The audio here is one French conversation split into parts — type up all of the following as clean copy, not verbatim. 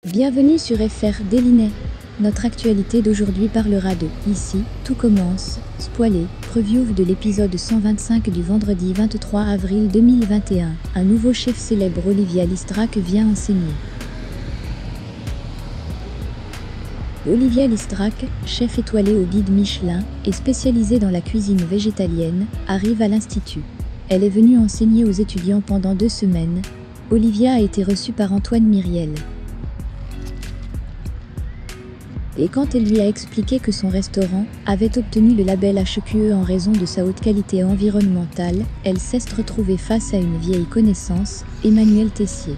Bienvenue sur FR Délinet. Notre actualité d'aujourd'hui parlera de « Ici, tout commence », spoilé, preview de l'épisode 125 du vendredi 23 avril 2021. Un nouveau chef célèbre, Olivia Listrack, vient enseigner. Olivia Listrack, chef étoilée au guide Michelin et spécialisée dans la cuisine végétalienne, arrive à l'Institut. Elle est venue enseigner aux étudiants pendant 2 semaines. Olivia a été reçue par Antoine Myriel. Et quand elle lui a expliqué que son restaurant avait obtenu le label HQE en raison de sa haute qualité environnementale, elle s'est retrouvée face à une vieille connaissance, Emmanuelle Tessier.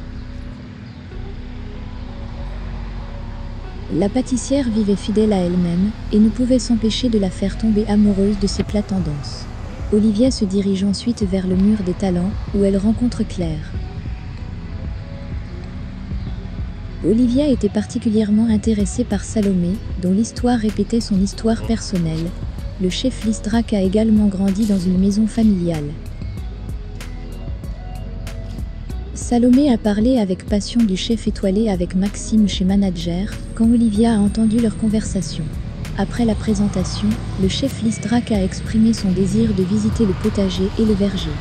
La pâtissière vivait fidèle à elle-même et ne pouvait s'empêcher de la faire tomber amoureuse de ses plats tendances. Olivia se dirige ensuite vers le mur des talents, où elle rencontre Claire. Olivia était particulièrement intéressée par Salomé, dont l'histoire répétait son histoire personnelle. Le chef Listrack a également grandi dans une maison familiale. Salomé a parlé avec passion du chef étoilé avec Maxime chez Manager, quand Olivia a entendu leur conversation. Après la présentation, le chef Listrack a exprimé son désir de visiter le potager et le verger.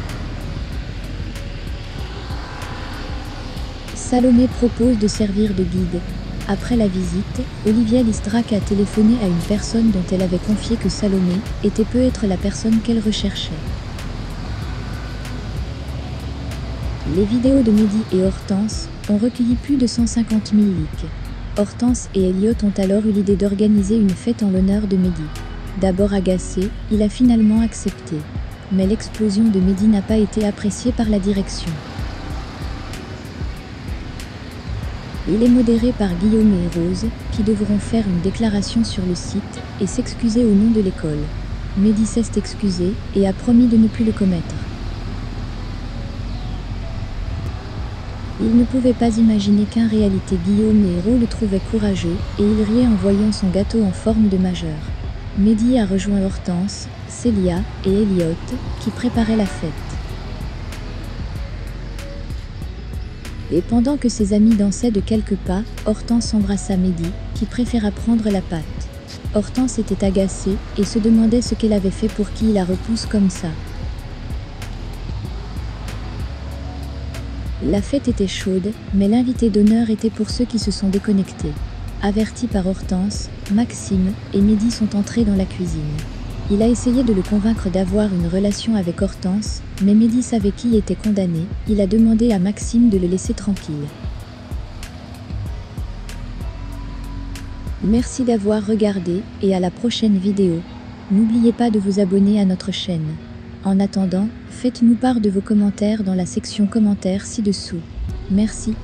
Salomé propose de servir de guide. Après la visite, Olivia Listrack a téléphoné à une personne dont elle avait confié que Salomé était peut-être la personne qu'elle recherchait. Les vidéos de Mehdi et Hortense ont recueilli plus de 150 000 likes. Hortense et Elliot ont alors eu l'idée d'organiser une fête en l'honneur de Mehdi. D'abord agacé, il a finalement accepté. Mais l'explosion de Mehdi n'a pas été appréciée par la direction. Il est modéré par Guillaume et Rose, qui devront faire une déclaration sur le site et s'excuser au nom de l'école. Mehdi s'est excusé et a promis de ne plus le commettre. Il ne pouvait pas imaginer qu'en réalité Guillaume et Rose le trouvaient courageux et il riait en voyant son gâteau en forme de majeur. Mehdi a rejoint Hortense, Célia et Elliot, qui préparaient la fête. Et pendant que ses amis dansaient de quelques pas, Hortense embrassa Mehdi, qui préféra prendre la pâte. Hortense était agacée et se demandait ce qu'elle avait fait pour qu'il la repousse comme ça. La fête était chaude, mais l'invité d'honneur était pour ceux qui se sont déconnectés. Avertis par Hortense, Maxime et Mehdi sont entrés dans la cuisine. Il a essayé de le convaincre d'avoir une relation avec Hortense, mais Mehdi savait qu'il était condamné. Il a demandé à Maxime de le laisser tranquille. Merci d'avoir regardé et à la prochaine vidéo. N'oubliez pas de vous abonner à notre chaîne. En attendant, faites-nous part de vos commentaires dans la section commentaires ci-dessous. Merci.